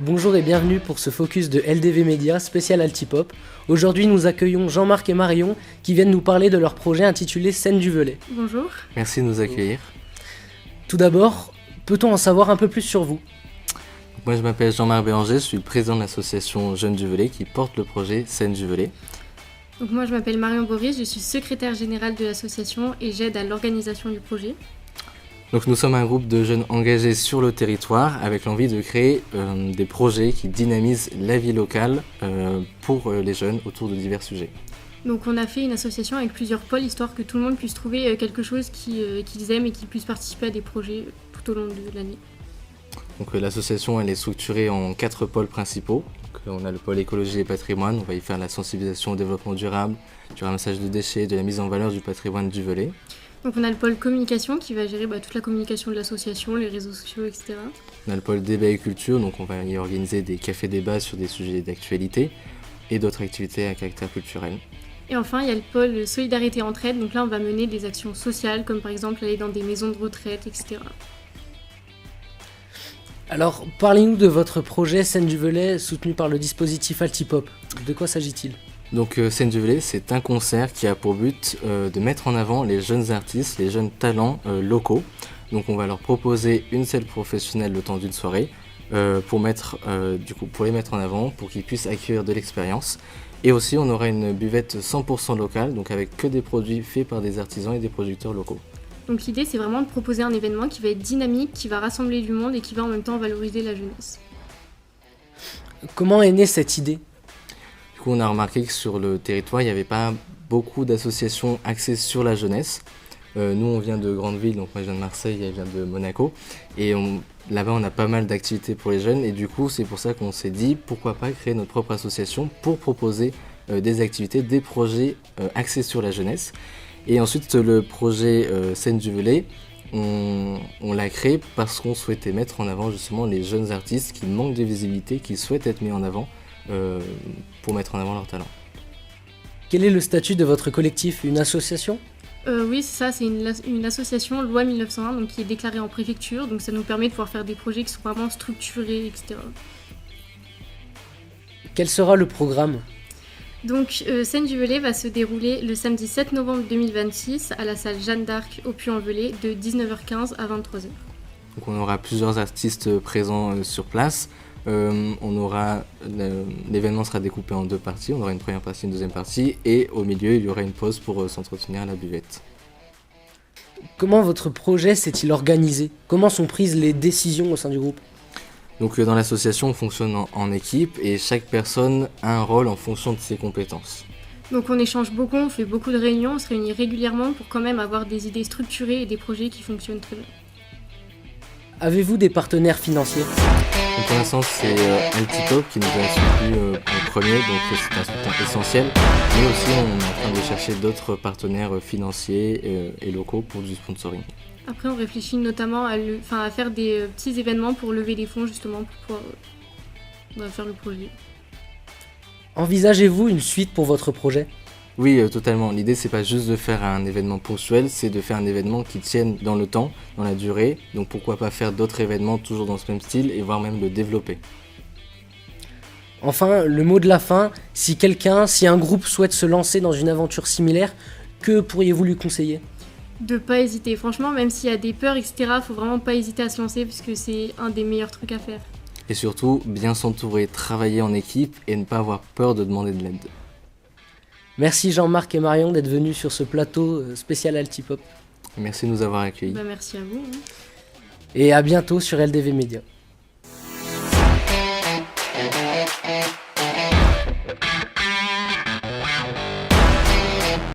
Bonjour et bienvenue pour ce focus de LDV Media spécial Altipop. Aujourd'hui nous accueillons Jean-Marc et Marion qui viennent nous parler de leur projet intitulé Scène du Velay. Bonjour. Merci de nous accueillir. Tout d'abord, peut-on en savoir un peu plus sur vous ? Moi je m'appelle Jean-Marc Béranger, je suis le président de l'association Jeunes du Velay qui porte le projet Scène du Velay. Donc moi je m'appelle Marion Boris, je suis secrétaire générale de l'association et j'aide à l'organisation du projet. Donc nous sommes un groupe de jeunes engagés sur le territoire avec l'envie de créer des projets qui dynamisent la vie locale pour les jeunes autour de divers sujets. Donc on a fait une association avec plusieurs pôles histoire que tout le monde puisse trouver quelque chose qu'ils aiment et qu'ils puissent participer à des projets tout au long de l'année. Donc l'association elle est structurée en 4 pôles principaux. Donc, on a le pôle écologie et patrimoine, on va y faire la sensibilisation au développement durable, du ramassage de déchets, de la mise en valeur du patrimoine du Velay. Donc on a le pôle communication qui va gérer toute la communication de l'association, les réseaux sociaux, etc. On a le pôle débat et culture, donc on va y organiser des cafés-débats sur des sujets d'actualité et d'autres activités à caractère culturel. Et enfin, il y a le pôle solidarité entraide, donc là on va mener des actions sociales comme par exemple aller dans des maisons de retraite, etc. Alors, parlez-nous de votre projet Scène du Velay soutenu par le dispositif Altipop. De quoi s'agit-il ? Donc Scène du Velay, c'est un concert qui a pour but de mettre en avant les jeunes artistes, les jeunes talents locaux. Donc on va leur proposer une scène professionnelle le temps d'une soirée pour les mettre en avant, pour qu'ils puissent acquérir de l'expérience. Et aussi on aura une buvette 100% locale, donc avec que des produits faits par des artisans et des producteurs locaux. Donc l'idée c'est vraiment de proposer un événement qui va être dynamique, qui va rassembler du monde et qui va en même temps valoriser la jeunesse. Comment est née cette idée ? Du coup, on a remarqué que sur le territoire, il n'y avait pas beaucoup d'associations axées sur la jeunesse. Nous, on vient de grandes villes, donc moi je viens de Marseille, elle vient de Monaco. Et là-bas, on a pas mal d'activités pour les jeunes. Et du coup, c'est pour ça qu'on s'est dit, pourquoi pas créer notre propre association pour proposer des activités, des projets axés sur la jeunesse. Et ensuite, le projet Scène du Velay, on l'a créé parce qu'on souhaitait mettre en avant justement les jeunes artistes qui manquent de visibilité, qui souhaitent être mis en avant. Pour mettre en avant leur talent. Quel est le statut de votre collectif ? Une association ? Oui, c'est ça, c'est une association loi 1901 donc, qui est déclarée en préfecture, donc ça nous permet de pouvoir faire des projets qui sont vraiment structurés, etc. Quel sera le programme ? Donc Scène du Velay va se dérouler le samedi 7 novembre 2026 à la salle Jeanne d'Arc au Puy-en-Velay de 19h15 à 23h. Donc on aura plusieurs artistes présents sur place. L'événement sera découpé en 2 parties, on aura une première partie, une deuxième partie, et au milieu il y aura une pause pour s'entretenir à la buvette. Comment votre projet s'est-il organisé ? Comment sont prises les décisions au sein du groupe ? Donc dans l'association on fonctionne en équipe et chaque personne a un rôle en fonction de ses compétences. Donc on échange beaucoup, on fait beaucoup de réunions, on se réunit régulièrement pour quand même avoir des idées structurées et des projets qui fonctionnent très bien. Avez-vous des partenaires financiers ? Donc pour l'instant c'est Altipop qui nous a soutenu en premier, donc c'est un soutien essentiel. Mais aussi on est en train de chercher d'autres partenaires financiers et locaux pour du sponsoring. Après on réfléchit notamment à faire des petits événements pour lever des fonds justement pour pouvoir faire le projet. Envisagez-vous une suite pour votre projet ? Oui, totalement. L'idée, c'est pas juste de faire un événement ponctuel, c'est de faire un événement qui tienne dans le temps, dans la durée. Donc pourquoi pas faire d'autres événements toujours dans ce même style et voire même le développer. Enfin, le mot de la fin, si un groupe souhaite se lancer dans une aventure similaire, que pourriez-vous lui conseiller ? De pas hésiter. Franchement, même s'il y a des peurs, etc., faut vraiment pas hésiter à se lancer parce que c'est un des meilleurs trucs à faire. Et surtout, bien s'entourer, travailler en équipe et ne pas avoir peur de demander de l'aide. Merci Jean-Marc et Marion d'être venus sur ce plateau spécial Altipop. Merci de nous avoir accueillis. Merci à vous. Et à bientôt sur LDV Media.